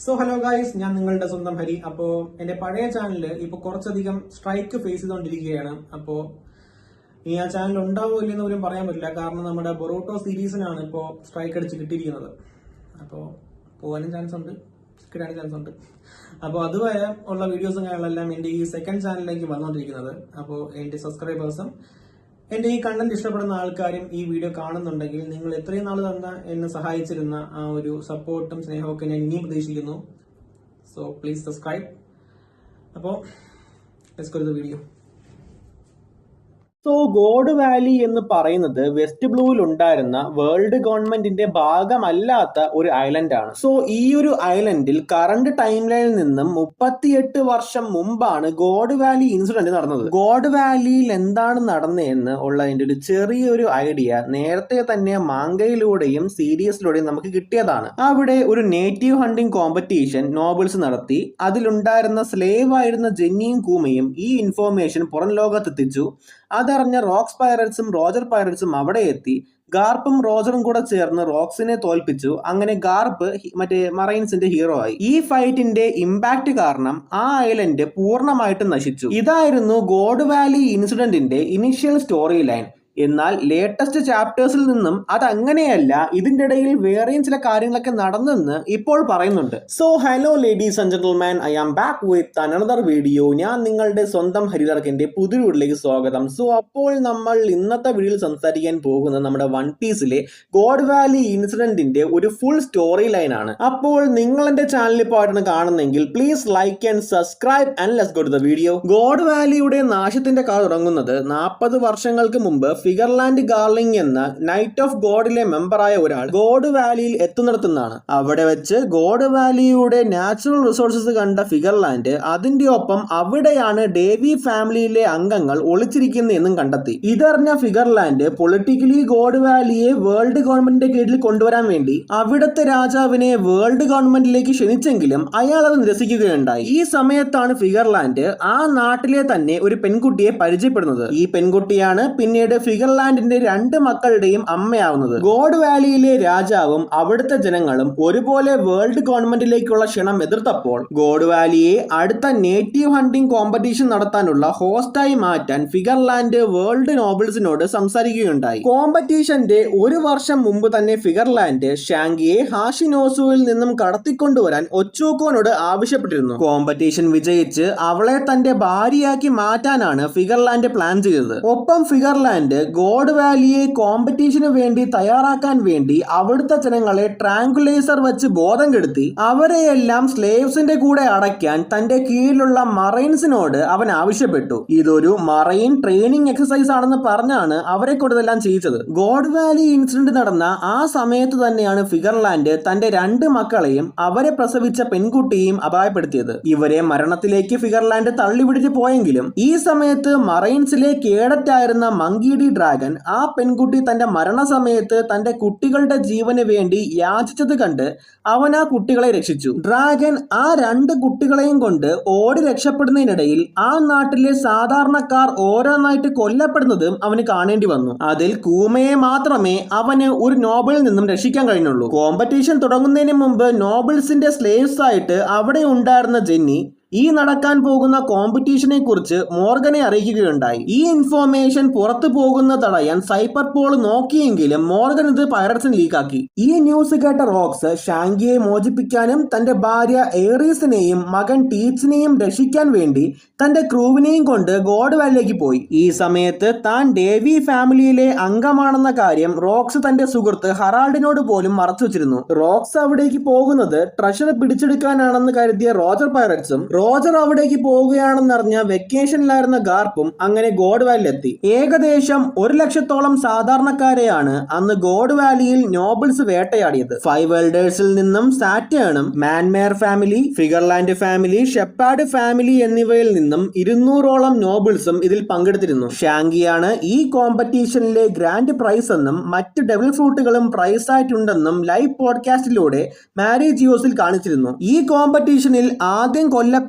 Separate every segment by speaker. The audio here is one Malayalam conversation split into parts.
Speaker 1: സോ ഹലോ ഗായ്സ്, ഞാൻ നിങ്ങളുടെ സ്വന്തം ഹരി. അപ്പോൾ എന്റെ പഴയ ചാനല് ഇപ്പോൾ കുറച്ചധികം സ്ട്രൈക്ക് ഫേസ് ചെയ്തുകൊണ്ടിരിക്കുകയാണ്. അപ്പോൾ ഇനി ആ ചാനൽ ഉണ്ടാവോ ഇല്ലെന്ന് പോലും പറയാൻ പറ്റില്ല. കാരണം നമ്മുടെ ബൊറോട്ടോ സീരീസിനാണ് ഇപ്പോൾ സ്ട്രൈക്ക് അടിച്ച് കിട്ടിയിരിക്കുന്നത്. അപ്പോൾ പോകാനും ചാൻസ് ഉണ്ട്, കിട്ടാനും ചാൻസ് ഉണ്ട്. അപ്പോൾ അതുവരെ ഉള്ള വീഡിയോസും കാര്യങ്ങളെല്ലാം എന്റെ ഈ സെക്കൻഡ് ചാനലിലേക്ക് വന്നുകൊണ്ടിരിക്കുന്നത്. അപ്പോൾ എന്റെ സബ്സ്ക്രൈബേഴ്സും എന്റെ ഈ കണ്ടന്റ് ഇഷ്ടപ്പെടുന്ന ആൾക്കാരും ഈ വീഡിയോ കാണുന്നുണ്ടെങ്കിൽ നിങ്ങൾ എത്രയും നാൾ തന്ന എന്നെ സഹായിച്ചിരുന്ന ആ ഒരു സപ്പോർട്ടും സ്നേഹവും ഒക്കെ ഞാൻ ഇനിയും പ്രതീക്ഷിക്കുന്നു. So please subscribe. അപ്പോൾ let's go to the video.
Speaker 2: So God Valley എന്ന് പറയുന്നത് വെസ്റ്റ് ബ്ലൂവിൽ ഉണ്ടായിരുന്ന വേൾഡ് ഗവൺമെന്റിന്റെ ഭാഗമല്ലാത്ത ഒരു ഐലൻഡ് ആണ്. സോ ഈ ഒരു ഐലൻഡിൽ കറണ്ട് ടൈം ലൈനിൽ നിന്നും 38 വർഷം മുമ്പാണ് ഗോഡ് വാലി ഇൻസിഡന്റ് നടന്നത്. ഗോഡ് വാലിയിൽ എന്താണ് നടന്നതെന്ന് ഉള്ളതിന്റെ ഒരു ചെറിയൊരു ഐഡിയ നേരത്തെ തന്നെ മാങ്കയിലൂടെയും സീരീസിലൂടെയും നമുക്ക് കിട്ടിയതാണ്. അവിടെ ഒരു നേറ്റീവ് ഹണ്ടിങ് കോമ്പറ്റീഷൻ നോബിൾസ് നടത്തി. അതിലുണ്ടായിരുന്ന സ്ലേവ് ആയിരുന്ന ജെന്നിയും കൂമയും ഈ ഇൻഫോർമേഷൻ പുറം ലോകത്തെത്തിച്ചു. അതറിഞ്ഞ റോക്സ് പൈററ്റ്സും റോജർ പൈററ്റ്സും അവിടെ എത്തി. ഗാർപ്പും റോജറും കൂടെ ചേർന്ന് റോക്സിനെ തോൽപ്പിച്ചു. അങ്ങനെ ഗാർപ്പ് മറൈൻസിന്റെ ഹീറോ ആയി. ഈ ഫൈറ്റിന്റെ ഇമ്പാക്ട് കാരണം ആ ഐലൻഡ് പൂർണ്ണമായിട്ടും നശിച്ചു. ഇതായിരുന്നു ഗോഡ് വാലി ഇൻസിഡന്റിന്റെ ഇനിഷ്യൽ സ്റ്റോറി ലൈൻ. എന്നാൽ ലേറ്റസ്റ്റ് ചാപ്റ്റേഴ്സിൽ നിന്നും അതങ്ങനെയല്ല, ഇതിന്റെ ഇടയിൽ വേറെയും ചില കാര്യങ്ങളൊക്കെ നടന്നെന്ന് ഇപ്പോൾ പറയുന്നുണ്ട്. So hello ladies and gentleman, I am back with another video. ഞാൻ നിങ്ങളുടെ സ്വന്തം ഹരിതർക്കിന്റെ പുതിയ വീഡിയോയിലേക്ക് സ്വാഗതം. സോ അപ്പോൾ നമ്മൾ ഇന്നത്തെ വീഡിയോയിൽ സംസാരിക്കാൻ പോകുന്നത് നമ്മുടെ വൺ പീസിലെ ഗോഡ് വാലി ഇൻസിഡന്റിന്റെ ഒരു ഫുൾ സ്റ്റോറി ലൈൻ ആണ്. അപ്പോൾ നിങ്ങൾ എന്റെ ചാനൽ ഇപ്പോൾ ആയിട്ടാണ് കാണുന്നെങ്കിൽ please like and subscribe and let's go to the video. God വാലിയുടെ നാശത്തിന്റെ കഥ തുടങ്ങുന്നത് 40 വർഷങ്ങൾക്ക് മുമ്പ് ഫിഗർലാൻഡ് ഗാർലിംഗ് എന്ന നൈറ്റ് ഓഫ് ഗോഡിലെ മെമ്പറായ ഒരാൾ ഗോഡ് വാലിയിൽ എത്തുന്നിടത്തുനിന്നാണ്. അവിടെ വെച്ച് ഗോഡ് വാലിയുടെ നാച്ചുറൽ റിസോഴ്സസ് കണ്ട ഫിഗർലാൻഡ് അതിന്റെ ഒപ്പം അവിടെയാണ് ഡേവി ഫാമിലിയിലെ അംഗങ്ങൾ ഒളിച്ചിരിക്കുന്നത് എന്നും കണ്ടെത്തി. ഇതറിഞ്ഞ ഫിഗർലാൻഡ് പൊളിറ്റിക്കലി ഗോഡ് വാലിയെ വേൾഡ് ഗവൺമെന്റിന്റെ കീഴിൽ കൊണ്ടുവരാൻ വേണ്ടി അവിടുത്തെ രാജാവിനെ വേൾഡ് ഗവൺമെന്റിലേക്ക് ക്ഷണിച്ചെങ്കിലും അയാൾ അത് നിരസിക്കുകയുണ്ടായി. ഈ സമയത്താണ് ഫിഗർലാൻഡ് ആ നാട്ടിലെ തന്നെ ഒരു പെൺകുട്ടിയെ പരിചയപ്പെടുന്നത്. ഈ പെൺകുട്ടിയാണ് പിന്നീട് ഫിഗർലാൻഡിന്റെ 2 മക്കളുടെയും അമ്മയാവുന്നത്. ഗോഡ് വാലിയിലെ രാജാവും അവിടുത്തെ ജനങ്ങളും ഒരുപോലെ വേൾഡ് ഗവൺമെന്റിലേക്കുള്ള ക്ഷണം എതിർത്തപ്പോൾ ഗോഡ് വാലിയെ അടുത്ത നേറ്റീവ് ഹണ്ടിങ് കോമ്പറ്റീഷൻ നടത്താനുള്ള ഹോസ്റ്റായി മാറ്റാൻ ഫിഗർലാൻഡ് വേൾഡ് നോബിൾസിനോട് സംസാരിക്കുകയുണ്ടായി. കോമ്പറ്റീഷന്റെ 1 വർഷം മുമ്പ് തന്നെ ഫിഗർലാൻഡ് ഷാങ്കിയെ ഹാഷിനോസുവിൽ നിന്നും കടത്തിക്കൊണ്ടുവരാൻ ഒച്ചൂക്കോനോട് ആവശ്യപ്പെട്ടിരുന്നു. കോമ്പറ്റീഷൻ വിജയിച്ച് അവളെ തന്റെ ഭാര്യയാക്കി മാറ്റാനാണ് ഫിഗർലാൻഡ് പ്ലാൻ ചെയ്തത്. ഒപ്പം ഫിഗർലാൻഡ് ഗോഡ് വാലിയെ കോമ്പറ്റീഷന് വേണ്ടി തയ്യാറാക്കാൻ വേണ്ടി അവിടുത്തെ ജനങ്ങളെ ട്രാങ്കുലൈസർ വെച്ച് ബോധം കെടുത്തി അവരെയെല്ലാം സ്ലേവ്സിന്റെ കൂടെ അടയ്ക്കാൻ തന്റെ കീഴിലുള്ള മറൈൻസിനോട് അവൻ ആവശ്യപ്പെട്ടു. ഇതൊരു മറൈൻ ട്രെയിനിങ് എക്സസൈസ് ആണെന്ന് പറഞ്ഞാണ് അവരെ കൊടുത്തെല്ലാം ചെയ്യിച്ചത്. ഗോഡ് വാലി ഇൻസിഡന്റ് നടന്ന ആ സമയത്ത് തന്നെയാണ് ഫിഗർലാൻഡ് തന്റെ 2 മക്കളെയും അവരെ പ്രസവിച്ച പെൺകുട്ടിയെയും അപായപ്പെടുത്തിയത്. ഇവരെ മരണത്തിലേക്ക് ഫിഗർലാൻഡ് തള്ളിപിടിച്ച് പോയെങ്കിലും ഈ സമയത്ത് മറൈൻസിലെ കേഡറ്റായിരുന്ന മങ്കി ഡി ഡ്രാഗൺ ആ പെൺകുട്ടി തന്റെ മരണസമയത്ത് തന്റെ കുട്ടികളുടെ ജീവന് വേണ്ടി യാചിച്ചത് കണ്ട് അവൻ ആ കുട്ടികളെ രക്ഷിച്ചു. ഡ്രാഗൺ ആ 2 കുട്ടികളെയും കൊണ്ട് ഓടി രക്ഷപ്പെടുന്നതിനിടയിൽ ആ നാട്ടിലെ സാധാരണക്കാർ ഓരോന്നായിട്ട് കൊല്ലപ്പെടുന്നതും അവന് കാണേണ്ടി വന്നു. അതിൽ കൂമയെ മാത്രമേ അവന് ഒരു നോബിളിൽ നിന്നും രക്ഷിക്കാൻ കഴിഞ്ഞുള്ളൂ. കോമ്പറ്റീഷൻ തുടങ്ങുന്നതിന് മുമ്പ് നോബിൾസിന്റെ സ്ലേവ്സ് ആയിട്ട് അവിടെ ഉണ്ടായിരുന്ന ജെന്നി ഈ നടക്കാൻ പോകുന്ന കോമ്പറ്റീഷനെ കുറിച്ച് മോർഗനെ അറിയിക്കുകയുണ്ടായി. ഈ ഇൻഫോർമേഷൻ പുറത്തു പോകുന്ന തടയാൻ സൈപ്പർ പോൾ നോക്കിയെങ്കിലും മോർഗൻ ഇത് പൈററ്റ്സിന് ലീക്കാക്കി. ഈ ന്യൂസ് കേട്ട റോക്സ് ഷാങ്കിയെ മോചിപ്പിക്കാനും തന്റെ ഭാര്യ ഏറീസിനെയും മകൻ ടീച്ചിനെയും രക്ഷിക്കാൻ വേണ്ടി തന്റെ ക്രൂവിനെയും കൊണ്ട് ഗോഡ് വാലിയിലേക്ക് പോയി. ഈ സമയത്ത് താൻ ഡേവി ഫാമിലിയിലെ അംഗമാണെന്ന കാര്യം റോക്സ് തന്റെ സുഹൃത്ത് ഹറാൾഡിനോട് പോലും മറച്ചു വെച്ചിരുന്നു. റോക്സ് അവിടേക്ക് പോകുന്നത് ട്രഷർ പിടിച്ചെടുക്കാനാണെന്ന് കരുതിയ റോജർ പൈററ്റ്സും റോജർ അവിടേക്ക് പോവുകയാണെന്നറിഞ്ഞ വെക്കേഷനിലായിരുന്ന ഗാർപ്പും അങ്ങനെ ഗോഡ് വാലിയിലെത്തി. ഏകദേശം 1 ലക്ഷത്തോളം സാധാരണക്കാരെയാണ് അന്ന് ഗോഡ് വാലിയിൽ നോബിൾസ് വേട്ടയാടിയത്. 5 എൽഡേഴ്സിൽ നിന്നും സാറ്റേണും മാൻമേർ ഫാമിലി, ഫിഗർലാൻഡ് ഫാമിലി, ഷെപ്പാർഡ് ഫാമിലി എന്നിവയിൽ നിന്നും 200ഓളം നോബിൾസും ഇതിൽ പങ്കെടുത്തിരുന്നു. ഷാങ്കിയാണ് ഈ കോമ്പറ്റീഷനിലെ ഗ്രാൻഡ് പ്രൈസ് എന്നും മറ്റ് ഡെവിൾ ഫ്രൂട്ടുകളും പ്രൈസ് ആയിട്ടുണ്ടെന്നും ലൈവ് പോഡ്കാസ്റ്റിലൂടെ മാരി ജിയോസിൽ കാണിച്ചിരുന്നു. ഈ കോമ്പറ്റീഷനിൽ ആദ്യം കൊല്ലപ്പെട്ടത്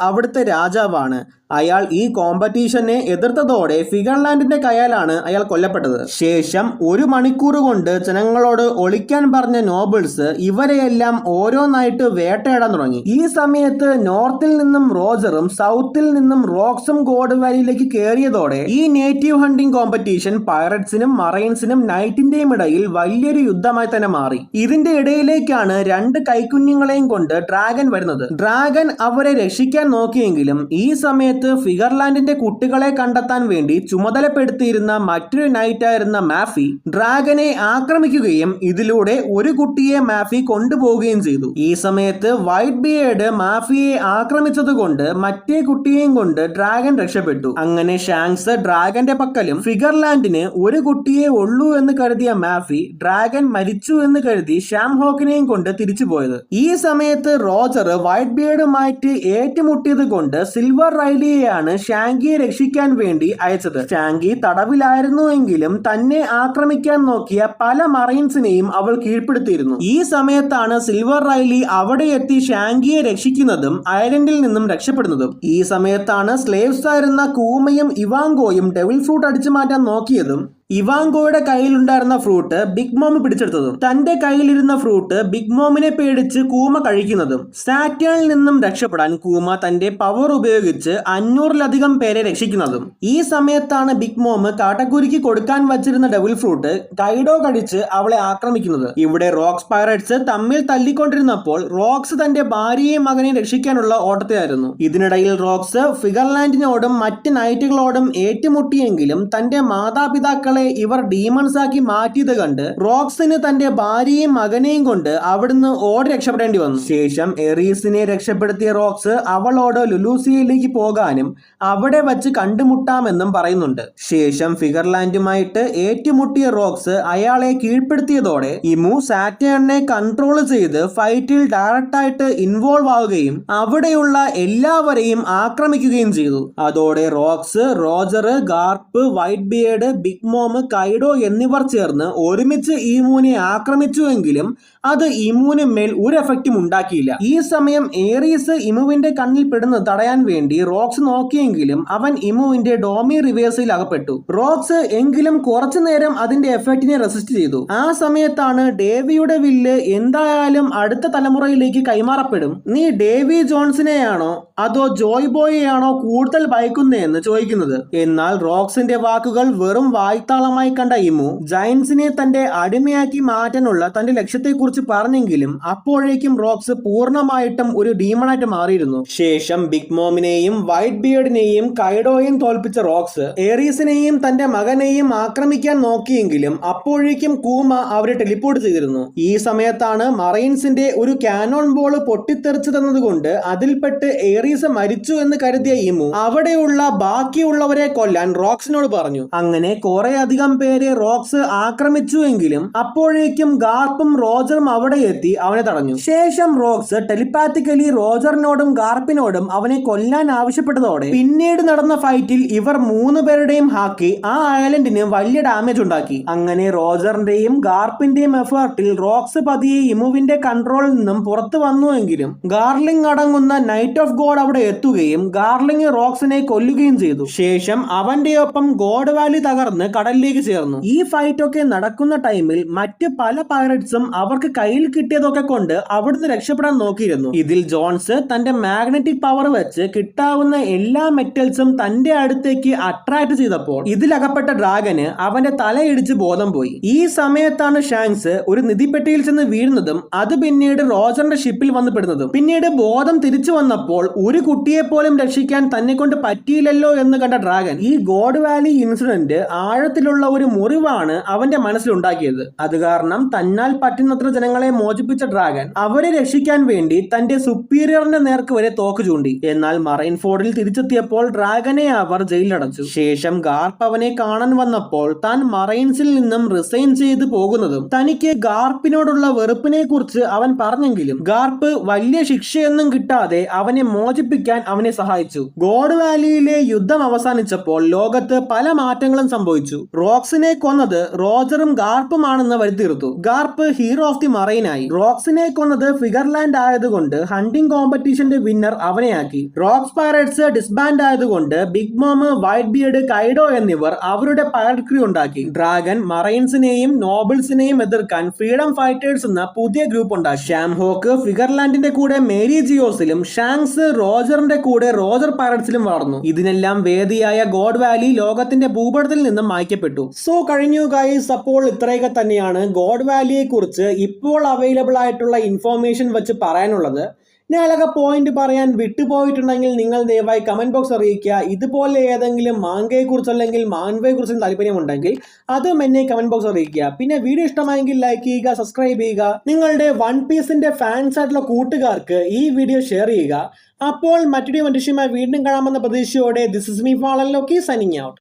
Speaker 2: അവിടുത്തെ രാജാവാണ്. അയാൾ ഈ കോമ്പറ്റീഷനെ എതിർത്തതോടെ ഫിഗർലാൻഡിന്റെ കയ്യാലാണ് അയാൾ കൊല്ലപ്പെട്ടത്. ശേഷം 1 മണിക്കൂർ കൊണ്ട് ജനങ്ങളോട് ഒളിക്കാൻ പറഞ്ഞ നോബിൾസ് ഇവരെയെല്ലാം ഓരോന്നായിട്ട് വേട്ടയാടാൻ തുടങ്ങി. ഈ സമയത്ത് നോർത്തിൽ നിന്നും റോജറും സൗത്തിൽ നിന്നും റോക്സും ഗോഡ് വാലിയിലേക്ക് കയറിയതോടെ ഈ നേറ്റീവ് ഹണ്ടിങ് കോമ്പറ്റീഷൻ പൈററ്റ്സിനും മറൈൻസിനും നൈറ്റിന്റെയും ഇടയിൽ വലിയൊരു യുദ്ധമായി തന്നെ മാറി. ഇതിന്റെ ഇടയിലേക്കാണ് 2 കൈക്കുഞ്ഞുങ്ങളെയും കൊണ്ട് ഡ്രാഗൻ വരുന്നത്. ഡ്രാഗൻ അവരെ രക്ഷിക്കാൻ നോക്കിയെങ്കിലും ഈ സമയത്ത് ഫിഗർലാൻഡിന്റെ കുട്ടികളെ കണ്ടെത്താൻ വേണ്ടി ചുമതലപ്പെടുത്തിയിരുന്ന മറ്റൊരു നൈറ്റായിരുന്ന മാഫി ഡ്രാഗനെ ആക്രമിക്കുകയും ഇതിലൂടെ ഒരു കുട്ടിയെ മാഫി കൊണ്ടുപോവുകയും ചെയ്തു. ഈ സമയത്ത് വൈറ്റ് ബിയേർഡ് മാഫിയെ ആക്രമിച്ചതുകൊണ്ട് മറ്റേ കുട്ടിയെയും കൊണ്ട് ഡ്രാഗൻ രക്ഷപ്പെട്ടു. അങ്ങനെ ഷാങ്സ് ഡ്രാഗന്റെ പക്കലും ഫിഗർലാൻഡിന് ഒരു കുട്ടിയെ ഉള്ളൂ എന്ന് കരുതിയ മാഫി ഡ്രാഗൻ മരിച്ചു എന്ന് കരുതി ഷാം ഹോക്കിനെയും കൊണ്ട് തിരിച്ചു പോയത്. ഈ സമയത്ത് റോജർ വൈറ്റ് ബിയേർഡുമായിട്ട് ഏറ്റുമുട്ടിയത് കൊണ്ട് സിൽവർ റൈലിയെയാണ് ഷാങ്കിയെ രക്ഷിക്കാൻ വേണ്ടി അയച്ചത്. ഷാങ്കി തടവിലായിരുന്നുവെങ്കിലും തന്നെ ആക്രമിക്കാൻ നോക്കിയ പല മറൈൻസിനെയും അവൾ കീഴ്പ്പെടുത്തിയിരുന്നു. ഈ സമയത്താണ് സിൽവർ റൈലി അവിടെ എത്തി ഷാങ്കിയെ രക്ഷിക്കുന്നതും ഐലൻഡിൽ നിന്നും രക്ഷപ്പെടുന്നതും. ഈ സമയത്താണ് സ്ലേവ്സ് ആയിരുന്ന കൂമയും ഇവാങ്കോയും ഡെവിൾ ഫ്രൂട്ട് അടിച്ചു മാറ്റാൻ നോക്കിയതും ഇവാങ്കോയുടെ കയ്യിലുണ്ടായിരുന്ന ഫ്രൂട്ട് ബിഗ് മോം പിടിച്ചെടുത്തതും തന്റെ കയ്യിലിരുന്ന ഫ്രൂട്ട് ബിഗ് മോമിനെ പേടിച്ച് കൂമ കഴിക്കുന്നതും സാറ്റേണിൽ നിന്നും രക്ഷപ്പെടാൻ കൂമ തന്റെ പവർ ഉപയോഗിച്ച് 500-ലധികം പേരെ രക്ഷിക്കുന്നതും. ഈ സമയത്താണ് ബിഗ് മോം കാട്ടക്കുരിക്ക് കൊടുക്കാൻ വച്ചിരുന്ന ഡെവിൾ ഫ്രൂട്ട് കൈഡോ കടിച്ച് അവളെ ആക്രമിക്കുന്നത്. ഇവിടെ റോക്സ് പൈററ്റ്സ് തമ്മിൽ തല്ലിക്കൊണ്ടിരുന്നപ്പോൾ റോക്സ് തന്റെ ഭാര്യയെയും മകനെയും രക്ഷിക്കാനുള്ള ഓട്ടത്തിലായിരുന്നു. ഇതിനിടയിൽ റോക്സ് ഫിഗർലാൻഡിനോടും മറ്റ് നൈറ്റുകളോടും ഏറ്റുമുട്ടിയെങ്കിലും തന്റെ മാതാപിതാക്കളെ ഇവർ ഡീമൺസ് ആക്കി മാറ്റിയത് കണ്ട് റോക്സിന് തന്റെ ഭാര്യയും മകനെയും കൊണ്ട് അവിടുന്ന് ഓടി രക്ഷപ്പെടേണ്ടി വന്നു. ശേഷം എറീസിനെ രക്ഷപ്പെടുത്തിയ റോക്സ് അവളോട് ലുലൂസിയയിലേക്ക് പോകാനും അവിടെ വച്ച് കണ്ടുമുട്ടാമെന്നും പറയുന്നുണ്ട്. ശേഷം ഫിഗർലാൻഡുമായിട്ട് ഏറ്റുമുട്ടിയ റോക്സ് അയാളെ കീഴ്പ്പെടുത്തിയതോടെ ഇമു സാറ്റേണിനെ കൺട്രോൾ ചെയ്ത് ഫൈറ്റിൽ ഡയറക്റ്റ് ആയിട്ട് ഇൻവോൾവ് ആവുകയും അവിടെയുള്ള എല്ലാവരെയും ആക്രമിക്കുകയും ചെയ്തു. അതോടെ Rocks, Roger, Garp, Whitebeard, Big Mom, Kaido എന്നിവർ ചേർന്ന് ഒരുമിച്ച് ഈമൂനെ ആക്രമിച്ചുവെങ്കിലും അത് ഇമുവിന് മേൽ ഒരു എഫക്റ്റും ഉണ്ടാക്കിയില്ല. ഈ സമയം ഏറീസ് ഇമുവിന്റെ കണ്ണിൽ പെടുന്നത് തടയാൻ വേണ്ടി റോക്സ് നോക്കിയെങ്കിലും അവൻ ഇമുവിന്റെ ഡോമി റിവേഴ്സിൽ അകപ്പെട്ടു. റോക്സ് എങ്കിലും കുറച്ചു നേരം അതിന്റെ എഫക്റ്റിനെ റെസിസ്റ്റ് ചെയ്തു. ആ സമയത്താണ് ഡേവിയുടെ വില്ല് എന്തായാലും അടുത്ത തലമുറയിലേക്ക് കൈമാറപ്പെടും, നീ ഡേവി ജോൺസിനെയാണോ അതോ ജോയ് ബോയെയാണോ കൂടുതൽ ഭയക്കുന്നതെന്ന് ചോദിക്കുന്നത്. എന്നാൽ റോക്സിന്റെ വാക്കുകൾ വെറും വായ്ത്താളമായി കണ്ട ഇമു ജയൻസിനെ തന്റെ അടിമയാക്കി മാറ്റാനുള്ള തന്റെ ലക്ഷ്യത്തെക്കുറിച്ച് പറഞ്ഞെങ്കിലും അപ്പോഴേക്കും റോക്സ് പൂർണ്ണമായിട്ടും ഒരു ഡീമണായിട്ട് മാറിയിരുന്നു. ശേഷം ബിഗ് മോമിനെയും വൈറ്റ് ബിയേർഡിനെയും കൈഡോയും തോൽപ്പിച്ച റോക്സ് ഏറീസിനെയും തന്റെ മകനെയും ആക്രമിക്കാൻ നോക്കിയെങ്കിലും അപ്പോഴേക്കും കൂമ അവരെ ടെലിപ്പോർട്ട് ചെയ്തിരുന്നു. ഈ സമയത്താണ് മറൈൻസിന്റെ ഒരു കാനോൺ ബോൾ പൊട്ടിത്തെറിച്ചതെന്നതുകൊണ്ട് അതിൽപ്പെട്ട് ഏറീസ് മരിച്ചു എന്ന് കരുതിയ ഇമു അവിടെയുള്ള ബാക്കിയുള്ളവരെ കൊല്ലാൻ റോക്സിനോട് പറഞ്ഞു. അങ്ങനെ കുറെ അധികം പേരെ റോക്സ് ആക്രമിച്ചുവെങ്കിലും അപ്പോഴേക്കും ഗാർപ്പും റോജറും അവിടെ എത്തി അവനെ തടഞ്ഞു. ശേഷം റോക്സ് ടെലിപാത്തിക്കലി റോജറിനോടും ഗാർപ്പിനോടും അവനെ കൊല്ലാൻ ആവശ്യപ്പെട്ടതോടെ പിന്നീട് നടന്ന ഫൈറ്റിൽ ഇവർ 3 പേരുടെയും ഹാക്കി ആ ഐലൻഡിന് വലിയ ഡാമേജ് ഉണ്ടാക്കി. അങ്ങനെ റോജറിന്റെയും ഗാർപ്പിന്റെയും എഫേർട്ടിൽ റോക്സ് പതിയെ ഇമുവിന്റെ കൺട്രോളിൽ നിന്നും പുറത്തു വന്നുവെങ്കിലും ഗാർലിംഗ് അടങ്ങുന്ന നൈറ്റ് ഓഫ് ഗോഡ് അവിടെ എത്തുകയും ഗാർലിംഗ് റോക്സിനെ കൊല്ലുകയും ചെയ്തു. ശേഷം അവന്റെ ഒപ്പം ഗോഡ് വാലി തകർന്ന് കടലിലേക്ക് ചേർന്നു. ഈ ഫൈറ്റ് ഒക്കെ നടക്കുന്ന ടൈമിൽ മറ്റ് പല പൈററ്റ്സും അവർക്ക് കയ്യിൽ കിട്ടിയതൊക്കെ കൊണ്ട് അവിടുന്ന് രക്ഷപ്പെടാൻ നോക്കിയിരുന്നു. ഇതിൽ ജോൺസ് തന്റെ മാഗ്നറ്റിക് പവർ വെച്ച് കിട്ടാവുന്ന എല്ലാ മെറ്റൽസും തന്റെ അടുത്തേക്ക് അട്രാക്ട് ചെയ്തപ്പോൾ ഇതിലകപ്പെട്ട ഡ്രാഗന് അവന്റെ തലയിടിച്ച് ബോധം പോയി. ഈ സമയത്താണ് ഷാങ്സ് ഒരു നിധിപ്പെട്ടിയിൽ ചെന്ന് വീഴുന്നതും അത് പിന്നീട് റോജറിന്റെ ഷിപ്പിൽ വന്ന് പെടുന്നതും. പിന്നീട് ബോധം തിരിച്ചു വന്നപ്പോൾ ഒരു കുട്ടിയെ പോലും രക്ഷിക്കാൻ തന്നെ കൊണ്ട് പറ്റിയില്ലല്ലോ എന്ന് കണ്ട ഡ്രാഗൻ ഈ ഗോഡ് വാലി ഇൻസിഡന്റ് ആഴത്തിലുള്ള ഒരു മുറിവാണ് അവന്റെ മനസ്സിലുണ്ടാക്കിയത്. അത് കാരണം തന്നാൽ പറ്റുന്നത്ര ജനങ്ങളെ മോചിപ്പിച്ച ഡ്രാഗൻ അവരെ രക്ഷിക്കാൻ വേണ്ടി തന്റെ സുപ്പീരിയറിന്റെ നേർക്ക് വരെ തോക്ക് ചൂണ്ടി. എന്നാൽ മറൈൻ ഫോർഡിൽ തിരിച്ചെത്തിയപ്പോൾ ഡ്രാഗനെ അവർ ജയിലിലടച്ചു. ശേഷം ഗാർപ്പ് അവനെ കാണാൻ വന്നപ്പോൾ താൻ മറൈൻസിൽ നിന്നും റിസൈൻ ചെയ്ത് പോകുന്നതും തനിക്ക് ഗാർപ്പിനോടുള്ള വെറുപ്പിനെ കുറിച്ച് അവൻ പറഞ്ഞെങ്കിലും ഗാർപ്പ് വലിയ ശിക്ഷയൊന്നും കിട്ടാതെ അവനെ മോചിപ്പിക്കാൻ അവനെ സഹായിച്ചു. ഗോഡ് വാലിയിലെ യുദ്ധം അവസാനിച്ചപ്പോൾ ലോകത്ത് പല മാറ്റങ്ങളും സംഭവിച്ചു. റോക്സിനെ കൊന്നത് റോജറും ഗാർപ്പുമാണെന്ന് വരുത്തിർത്തു. ഗാർപ്പ് ഹീറോ ഓഫ് ദി മറൈനായി. റോക്സിനെ കൊന്നത് ഫിഗർലാൻഡ് ആയതുകൊണ്ട് ഹണ്ടിങ് കോമ്പറ്റീഷന്റെ വിന്നർ അവനെയാക്കി. റോക്സ് പൈററ്റ്സ് ഡിസ്ബാൻഡ് ആയതുകൊണ്ട് Big Mom, Whitebeard, Kaido എന്നിവർ അവരുടെ പൈററ്റ് ക്രൂ ഉണ്ടാക്കി. ഡ്രാഗൺ മറൈൻസിനെയും നോബിൾസിനെയും എതിർക്കാൻ ഫ്രീഡം ഫൈറ്റേഴ്സ് എന്ന പുതിയ ഗ്രൂപ്പ് ഉണ്ടാക്കി. ഷാംഹോക്ക് ഫിഗർലാൻഡിന്റെ കൂടെ മേരി ജിയോസിലും ഷാങ്സ് റോജറിന്റെ കൂടെ റോജർ പൈററ്റ്സിലും വളർന്നു. ഇതിനെല്ലാം വേദിയായ ഗോഡ് വാലി ലോകത്തിന്റെ ഭൂപടത്തിൽ നിന്നും മായ്ക്കപ്പെട്ടു. സോ കഴിഞ്ഞു ഗൈസ്. അപ്പോൾ ഇത്രയൊക്കെ തന്നെയാണ് ഗോഡ് വാലിയെ കുറിച്ച് ഇപ്പോൾ അവൈലബിൾ ആയിട്ടുള്ള ഇൻഫോർമേഷൻ വെച്ച് പറയാനുള്ളത്. ഞാൻ ഏതൊക്കെ പോയിന്റ് പറയാൻ വിട്ടുപോയിട്ടുണ്ടെങ്കിൽ നിങ്ങൾ ദയവായി കമന്റ് ബോക്സ് അറിയിക്കുക. ഇതുപോലെ ഏതെങ്കിലും മാങ്കയെ കുറിച്ച് അല്ലെങ്കിൽ മാൻവയെ കുറിച്ചും താല്പര്യമുണ്ടെങ്കിൽ അതും എന്നെ കമന്റ് ബോക്സ് അറിയിക്കുക. പിന്നെ വീഡിയോ ഇഷ്ടമായെങ്കിൽ ലൈക്ക് ചെയ്യുക, സബ്സ്ക്രൈബ് ചെയ്യുക. നിങ്ങളുടെ വൺ പീസിന്റെ ഫാൻസ് ആയിട്ടുള്ള കൂട്ടുകാർക്ക് ഈ വീഡിയോ ഷെയർ ചെയ്യുക. അപ്പോൾ മറ്റൊരു മനുഷ്യമായി വീണ്ടും കാണാമെന്ന പ്രതീക്ഷയോടെ this is me Fallen Loki signing out.